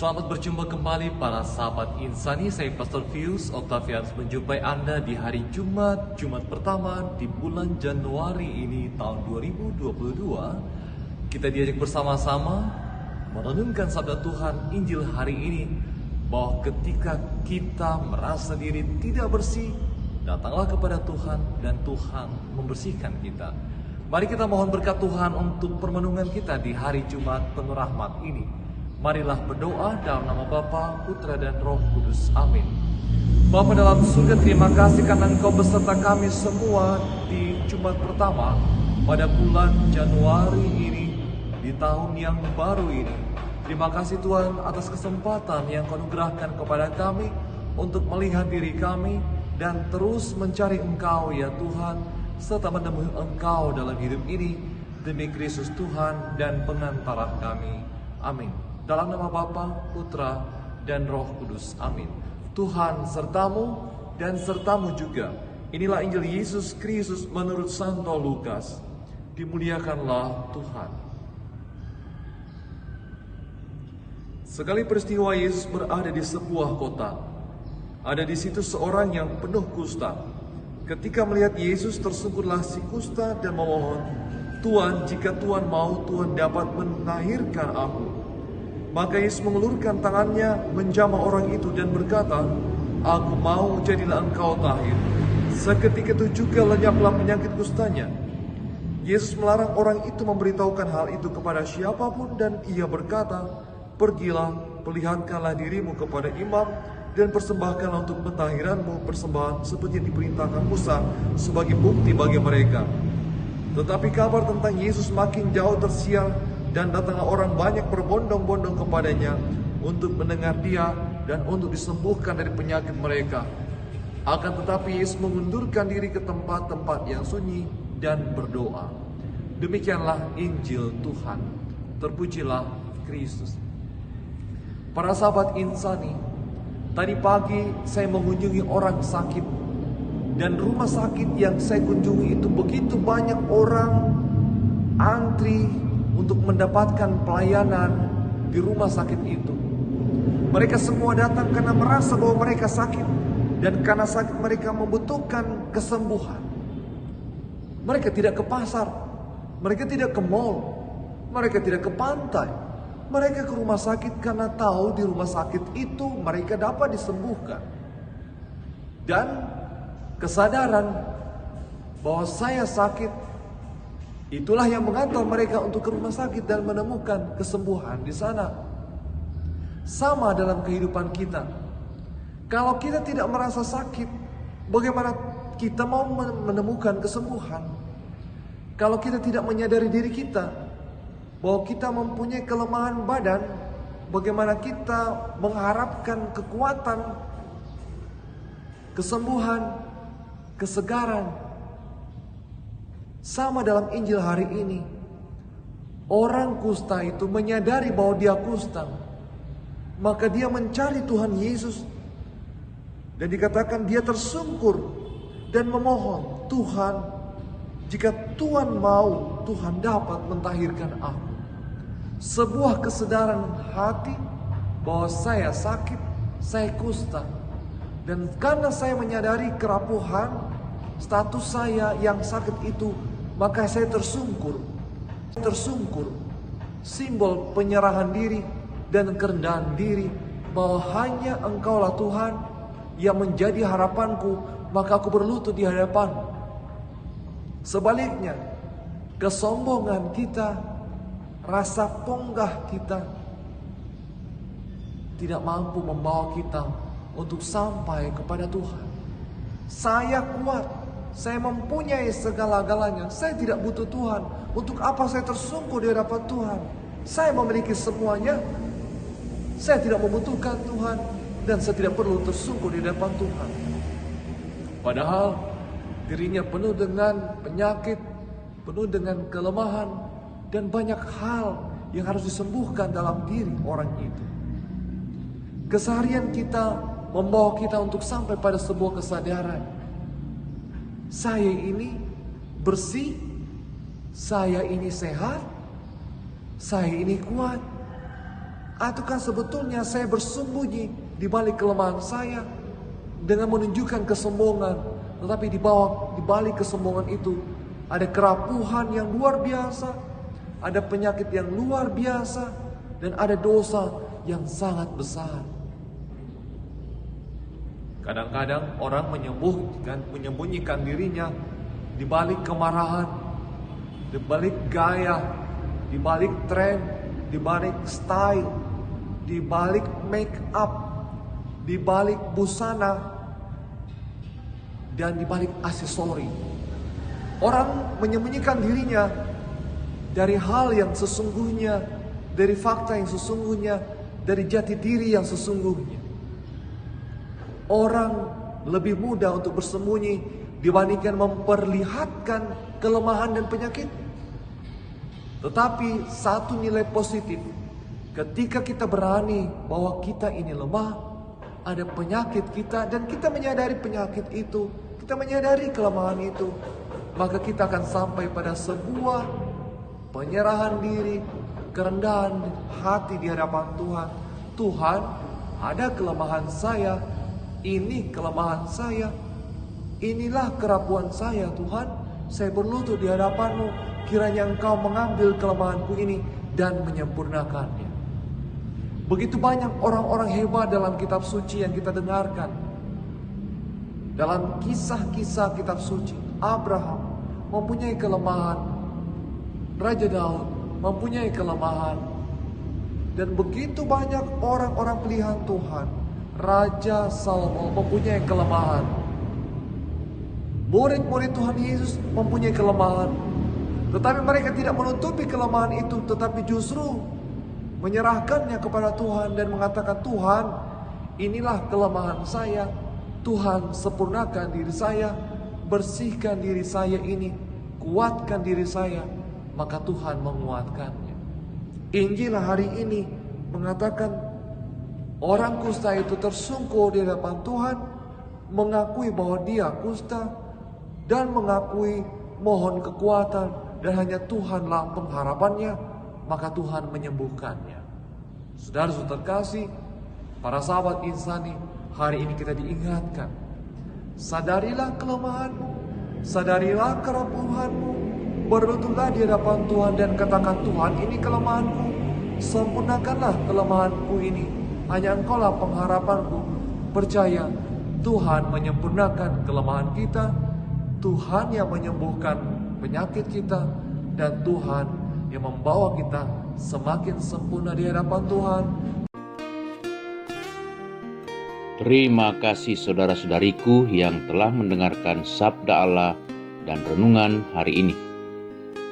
Selamat berjumpa kembali para sahabat insani. Saya Pastor Fius Octavianus menjumpai Anda di hari Jumat pertama di bulan Januari ini tahun 2022. Kita diajak bersama-sama merenungkan sabda Tuhan Injil hari ini, bahwa ketika kita merasa diri tidak bersih, datanglah kepada Tuhan dan Tuhan membersihkan kita. Mari kita mohon berkat Tuhan untuk permenungan kita di hari Jumat penuh rahmat ini. Marilah berdoa dalam nama Bapa, Putra dan Roh Kudus. Amin. Bapa dalam surga, terima kasih karena Engkau beserta kami semua di Jumat pertama pada bulan Januari ini, di tahun yang baru ini. Terima kasih Tuhan atas kesempatan yang Kau anugerahkan kepada kami untuk melihat diri kami dan terus mencari Engkau ya Tuhan, serta menemui Engkau dalam hidup ini, demi Kristus Tuhan dan pengantara kami. Amin. Dalam nama Bapa, Putra, dan Roh Kudus. Amin. Tuhan sertamu dan sertamu juga. Inilah Injil Yesus Kristus menurut Santo Lukas. Dimuliakanlah Tuhan. Sekali peristiwa Yesus berada di sebuah kota. Ada di situ seorang yang penuh kusta. Ketika melihat Yesus, tersungkurlah si kusta dan memohon, "Tuan, jika Tuan mau, Tuan dapat menahirkan aku." Maka Yesus mengulurkan tangannya, menjamah orang itu dan berkata, "Aku mau, jadilah engkau tahir." Seketika itu juga lenyaplah penyakit kustanya. Yesus melarang orang itu memberitahukan hal itu kepada siapapun, dan ia berkata, "Pergilah, perlihatkanlah dirimu kepada imam, dan persembahkanlah untuk pentahiranmu persembahan seperti yang diperintahkan Musa sebagai bukti bagi mereka." Tetapi kabar tentang Yesus makin jauh tersiar, dan datanglah orang banyak berbondong-bondong kepadanya untuk mendengar dia dan untuk disembuhkan dari penyakit mereka. Akan tetapi Yesus mengundurkan diri ke tempat-tempat yang sunyi dan berdoa. Demikianlah Injil Tuhan. Terpujilah Kristus. Para sahabat insani, tadi pagi saya mengunjungi orang sakit, dan rumah sakit yang saya kunjungi itu begitu banyak orang antri untuk mendapatkan pelayanan di rumah sakit itu. Mereka semua datang karena merasa bahwa mereka sakit, dan karena sakit mereka membutuhkan kesembuhan. Mereka tidak ke pasar, mereka tidak ke mall, mereka tidak ke pantai. Mereka ke rumah sakit karena tahu di rumah sakit itu mereka dapat disembuhkan. Dan kesadaran bahwa saya sakit, itulah yang mengantar mereka untuk ke rumah sakit dan menemukan kesembuhan di sana. Sama dalam kehidupan kita. Kalau kita tidak merasa sakit, bagaimana kita mau menemukan kesembuhan? Kalau kita tidak menyadari diri kita bahwa kita mempunyai kelemahan badan, bagaimana kita mengharapkan kekuatan, kesembuhan, kesegaran? Sama dalam Injil hari ini. Orang kusta itu menyadari bahwa dia kusta, maka dia mencari Tuhan Yesus. Dan dikatakan dia tersungkur dan memohon, "Tuhan, jika Tuhan mau, Tuhan dapat mentahirkan aku." Sebuah kesadaran hati bahwa saya sakit, saya kusta. Dan karena saya menyadari kerapuhan status saya yang sakit itu, maka saya tersungkur. Simbol penyerahan diri dan kerendahan diri, bahwa hanya Engkaulah Tuhan yang menjadi harapanku, maka aku berlutut di hadapan. Sebaliknya, kesombongan kita, rasa ponggah kita tidak mampu membawa kita untuk sampai kepada Tuhan. Saya kuat, saya mempunyai segala-galanya, saya tidak butuh Tuhan. Untuk apa saya tersungkur di hadapan Tuhan? Saya memiliki semuanya. Saya tidak membutuhkan Tuhan, dan saya tidak perlu tersungkur di hadapan Tuhan. Padahal dirinya penuh dengan penyakit, penuh dengan kelemahan, dan banyak hal yang harus disembuhkan dalam diri orang itu. Keseharian kita membawa kita untuk sampai pada sebuah kesadaran. Saya ini bersih, saya ini sehat, saya ini kuat, Ataukah sebetulnya saya bersembunyi di balik kelemahan saya dengan menunjukkan kesombongan, tetapi di balik kesombongan itu ada kerapuhan yang luar biasa, ada penyakit yang luar biasa, dan ada dosa yang sangat besar. Kadang-kadang orang menyembunyikan dirinya di balik kemarahan, di balik gaya, di balik tren, di balik style, di balik make up, di balik busana, dan di balik aksesori. Orang menyembunyikan dirinya dari hal yang sesungguhnya, dari fakta yang sesungguhnya, dari jati diri yang sesungguhnya. Orang lebih mudah untuk bersembunyi dibandingkan memperlihatkan kelemahan dan penyakit. Tetapi satu nilai positif, ketika kita berani bahwa kita ini lemah, ada penyakit kita, dan kita menyadari penyakit itu, kita menyadari kelemahan itu, maka kita akan sampai pada sebuah penyerahan diri, kerendahan hati di hadapan Tuhan. Tuhan, ada kelemahan saya, ini kelemahan saya, inilah kerapuan saya Tuhan. Saya berlutut di hadapan-Mu, kiranya Engkau mengambil kelemahanku ini dan menyempurnakannya. Begitu banyak orang-orang hebat dalam kitab suci yang kita dengarkan. Dalam kisah-kisah kitab suci, Abraham mempunyai kelemahan, Raja Daud mempunyai kelemahan, dan begitu banyak orang-orang pilihan Tuhan. Raja Salomo mempunyai kelemahan. Murid-murid Tuhan Yesus mempunyai kelemahan. Tetapi mereka tidak menutupi kelemahan itu, tetapi justru menyerahkannya kepada Tuhan dan mengatakan, Tuhan, inilah kelemahan saya. Tuhan, sempurnakan diri saya, bersihkan diri saya ini, kuatkan diri saya. Maka Tuhan menguatkannya. Injil hari ini mengatakan orang kusta itu tersungkur di hadapan Tuhan, mengakui bahwa dia kusta, dan mengakui mohon kekuatan, dan hanya Tuhanlah pengharapannya, maka Tuhan menyembuhkannya. Saudara-saudara terkasih, para sahabat insani, hari ini kita diingatkan, sadarilah kelemahanmu, sadarilah kerapuhanmu, berlututlah di hadapan Tuhan dan katakan, Tuhan, ini kelemahanku, sempurnakanlah kelemahanku ini. Hanya Engkaulah pengharapanku. Percaya, Tuhan menyempurnakan kelemahan kita, Tuhan yang menyembuhkan penyakit kita, dan Tuhan yang membawa kita semakin sempurna di hadapan Tuhan. Terima kasih saudara-saudariku yang telah mendengarkan Sabda Allah dan renungan hari ini.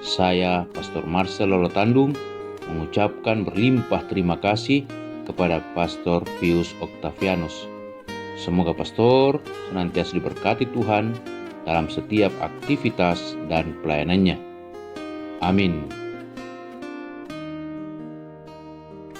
Saya, Pastor Marcel Lolotandung, mengucapkan berlimpah terima kasih kepada Pastor Pius Octavianus. Semoga Pastor senantiasa diberkati Tuhan dalam setiap aktivitas dan pelayanannya. Amin.